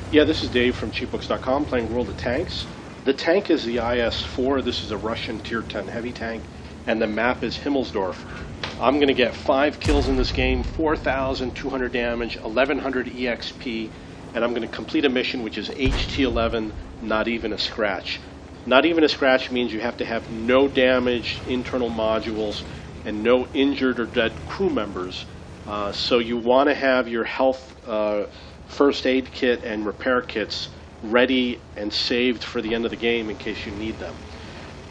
Yeah, this is Dave from cheapbooks.com playing World of Tanks. The tank is the IS4. This is a Russian Tier 10 heavy tank, and the map is Himmelsdorf. I'm going to get 5 kills in this game, 4,200 damage, 1,100 EXP, and I'm going to complete a mission which is HT11, not even a scratch. Not even a scratch means you have to have no damaged internal modules and no injured or dead crew members. So you want to have your health first aid kit and repair kits ready and saved for the end of the game in case you need them.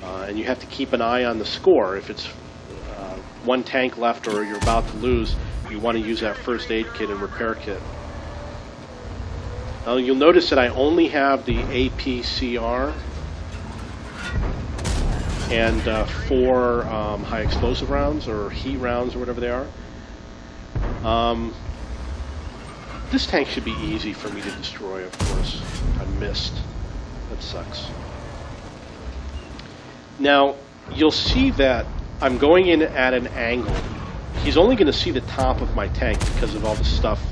And you have to keep an eye on the score. If it's one tank left or you're about to lose, you want to use that first aid kit and repair kit. Now you'll notice that I only have the APCR and 4 high explosive rounds or heat rounds or whatever they are. This tank should be easy for me to destroy, of course. I missed. That sucks. Now, you'll see that I'm going in at an angle. He's only going to see the top of my tank because of all the stuff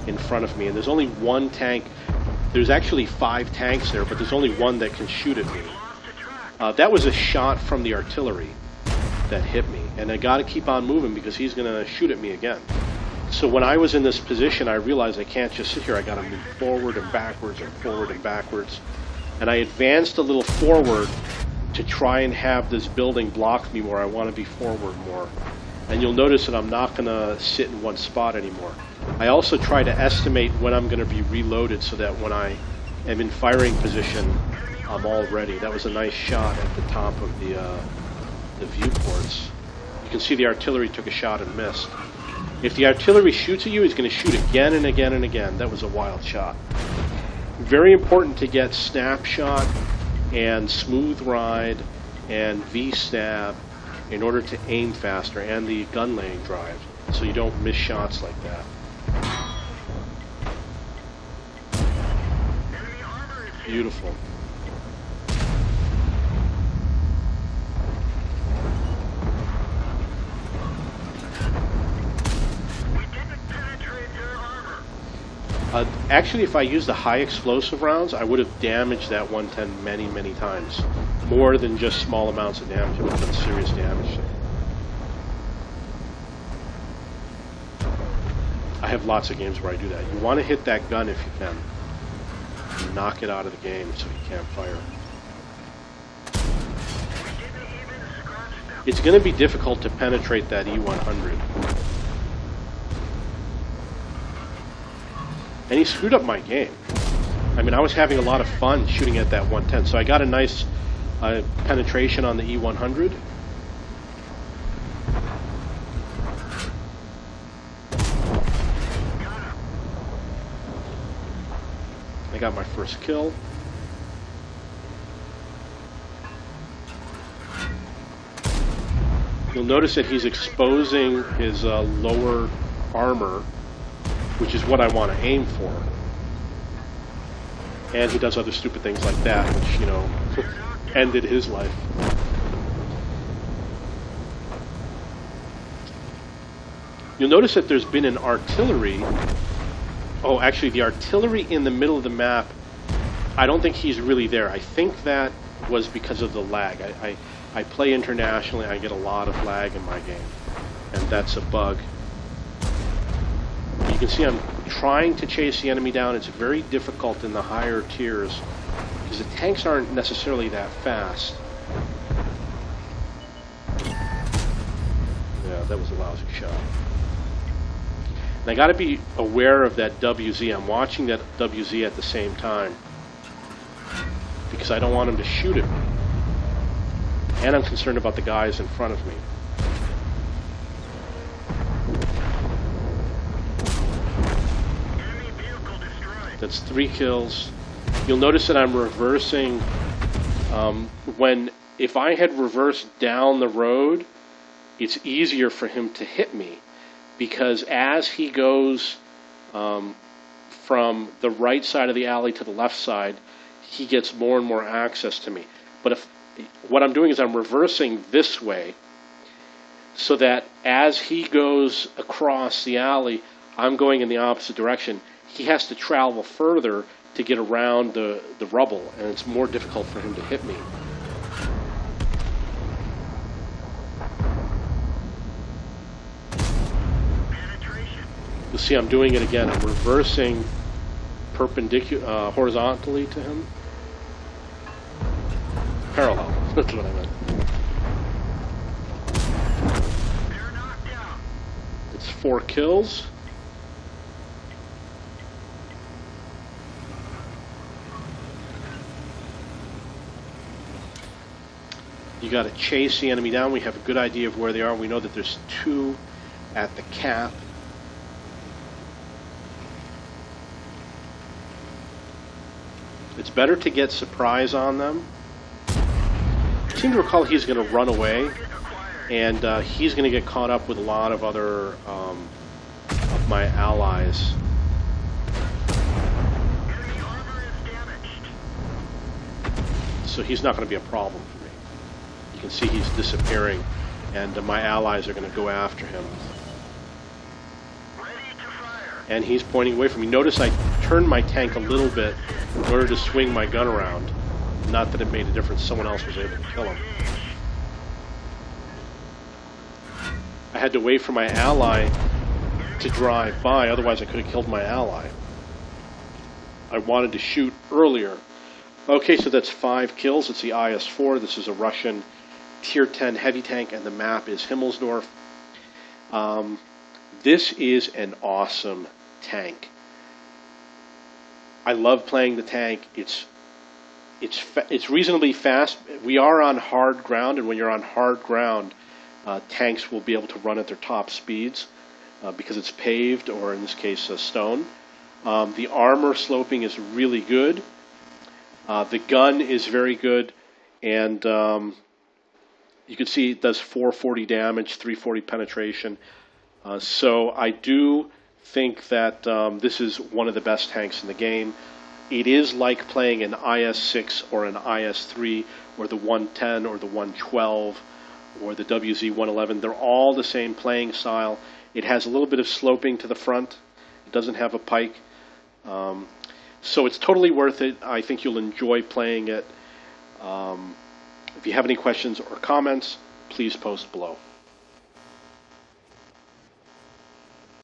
in front of me. And there's only one tank. There's actually 5 tanks there, but there's only one that can shoot at me. That was a shot from the artillery that hit me. And I got to keep on moving because he's going to shoot at me again. So when I was in this position, I realized I can't just sit here. I got to move forward and backwards and forward and backwards. And I advanced a little forward to try and have this building block me more. I want to be forward more. And you'll notice that I'm not going to sit in one spot anymore. I also try to estimate when I'm going to be reloaded so that when I am in firing position, I'm all ready. That was a nice shot at the top of the viewports. You can see the artillery took a shot and missed. If the artillery shoots at you, it's going to shoot again and again and again. That was a wild shot. Very important to get snapshot and smooth ride and V-stab in order to aim faster, and the gun laying drive, so you don't miss shots like that. Beautiful. Actually, if I used the high explosive rounds, I would have damaged that 110 many, many times. More than just small amounts of damage. It would have done serious damage. I have lots of games where I do that. You want to hit that gun if you can. Knock it out of the game so you can't fire. It's going to be difficult to penetrate that E100. And he screwed up my game. I mean, I was having a lot of fun shooting at that 110. So I got a nice penetration on the E100. I got my first kill. You'll notice that he's exposing his lower armor, which is what I want to aim for. And he does other stupid things like that, which, you know, ended his life. You'll notice that there's been an artillery. Oh, actually, the artillery in the middle of the map, I don't think he's really there. I think that was because of the lag. I play internationally, I get a lot of lag in my game, and that's a bug. You can see I'm trying to chase the enemy down. It's very difficult in the higher tiers because the tanks aren't necessarily that fast. Yeah, that was a lousy shot. And I got to be aware of that WZ. I'm watching that WZ at the same time because I don't want him to shoot at me. And I'm concerned about the guys in front of me. That's 3 kills. You'll notice that I'm reversing. If I had reversed down the road, it's easier for him to hit me, because as he goes from the right side of the alley to the left side, he gets more and more access to me. But what I'm doing is I'm reversing this way, so that as he goes across the alley, I'm going in the opposite direction. He has to travel further to get around the rubble, and it's more difficult for him to hit me. You'll see I'm doing it again. I'm reversing perpendicular, horizontally to him. Parallel, that's what I meant. It's 4 kills. You got to chase the enemy down. We have a good idea of where they are. We know that there's 2 at the cap. It's better to get surprise on them. I seem to recall he's going to run away, and he's going to get caught up with a lot of other of my allies. So he's not going to be a problem for me. You can see he's disappearing, and my allies are going to go after him. And he's pointing away from me. Notice I turned my tank a little bit in order to swing my gun around. Not that it made a difference. Someone else was able to kill him. I had to wait for my ally to drive by, otherwise I could have killed my ally. I wanted to shoot earlier. Okay, so that's 5 kills. It's the IS4. This is a Russian Tier 10 heavy tank, and the map is Himmelsdorf. This is an awesome tank. I love playing the tank. It's reasonably fast. We are on hard ground, and when you're on hard ground, tanks will be able to run at their top speeds because it's paved, or in this case, stone. The armor sloping is really good. The gun is very good, and you can see it does 440 damage, 340 penetration. So I do think that this is one of the best tanks in the game. It is like playing an IS6 or an IS3 or the 110 or the 112 or the WZ-111. They're all the same playing style. It has a little bit of sloping to the front. It doesn't have a pike. So it's totally worth it. I think you'll enjoy playing it. If you have any questions or comments, please post below.